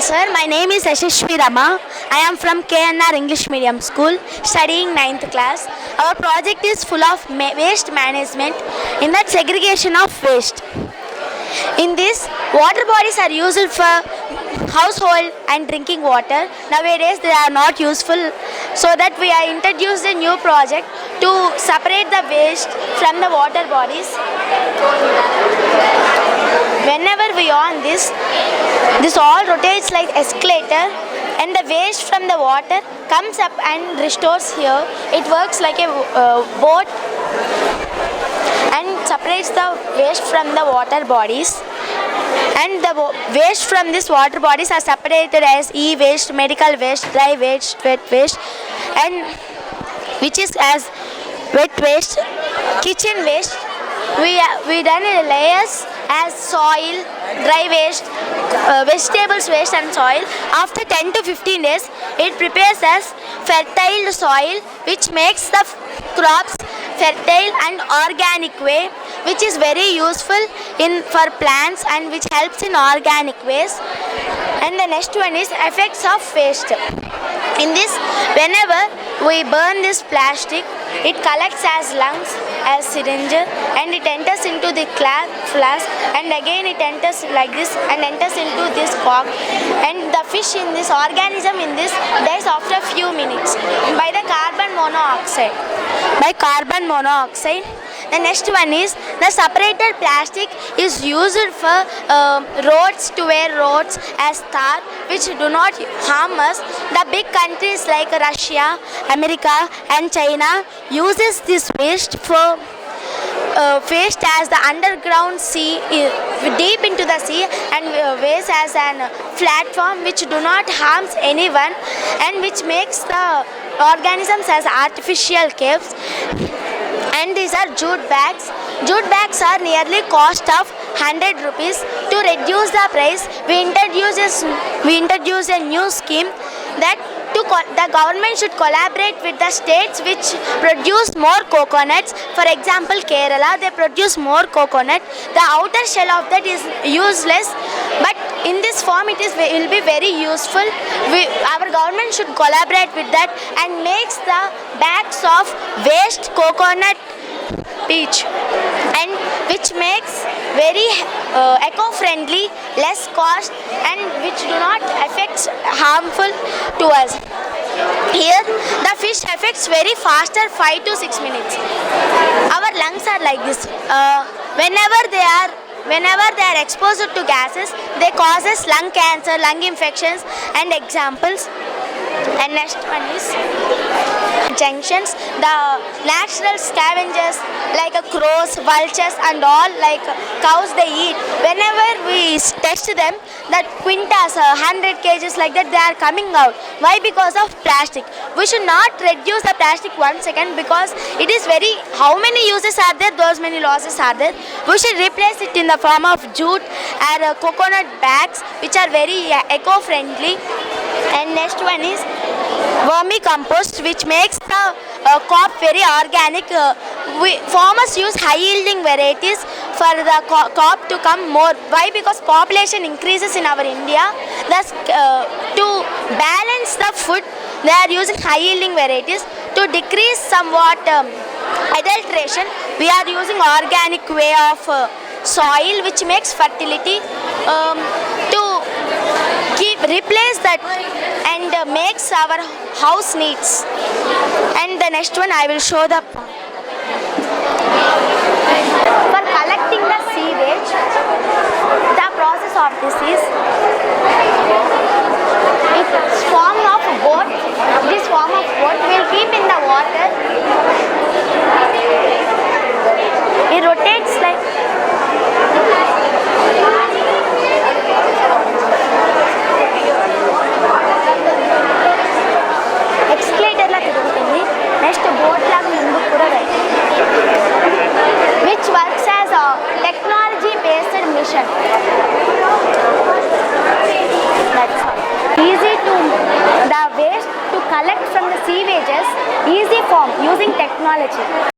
Sir, my name is Swachh Rama. I am from Knr English Medium School, studying 9th class. Our project is full of waste management, in that segregation of waste. In this, water bodies are used for household and drinking water. Nowadays, they are not useful. So that we are introduced a new project to separate the waste from the water bodies. Whenever we on this all rotates like escalator, and the waste from the water comes up and restores here. It works like a boat and separates the waste from the water bodies. And the waste from these water bodies are separated as e-waste, medical waste, dry waste, wet waste, and which is as wet waste, kitchen waste. We done layers as soil, dry waste, vegetables waste and soil. After 10 to 15 days, it prepares as fertile soil, which makes the crops fertile and organic way, which is very useful for plants and which helps in organic ways. And the next one is effects of waste. In this, whenever we burn this plastic, it collects as lungs, as syringe, and it enters into the flask, and again it enters like this and enters into this cock, and the fish in this organism in this dies after few minutes by the carbon monoxide. The next one is the separated plastic is used for roads to wear roads as tar, which do not harm us. The big countries like Russia, America and China uses this waste for waste as the underground sea, deep into the sea, and waste as an platform which do not harms anyone and which makes the organisms as artificial caves. And these are jute bags. Jute bags are nearly cost of 100 rupees. To reduce the price, we introduce a new scheme that the government should collaborate with the states which produce more coconuts. For example, Kerala, they produce more coconut. The outer shell of that is useless, but in this form it will be very useful. Our government should collaborate with that and makes the bags of waste coconut peach, and which makes very eco-friendly, less cost, and which do not affect harmful to us. Here the fish affects very faster, 5 to 6 minutes. Our lungs are like this. Whenever they are exposed to gases, they causes lung cancer, lung infections, and examples. And next one is junctions. The natural scavengers like crows, vultures and all, like cows, they eat. Whenever we test them, that quintas, 100 kgs like that, they are coming out. Why? Because of plastic. We should not reduce the plastic 1 second, because it is very, how many uses are there, those many losses are there. We should replace it in the form of jute or coconut bags, which are very eco-friendly. And next one is vermicompost, which makes the crop very organic. Farmers use high yielding varieties for the crop to come more. Why? Because population increases in our India. Thus, to balance the food, they are using high yielding varieties. To decrease somewhat adulteration, we are using organic way of soil, which makes fertility. To replace that and makes our house needs. And the next one I will show the for collecting the sewage. The process of this is it's form of boat. This form of boat will keep in the water. It rotates like ఎక్స్క్లేటర్ లా తిరుగుతుంది. Next boat లాగా ముందుకు కూడా collect from the sewages easy form using technology.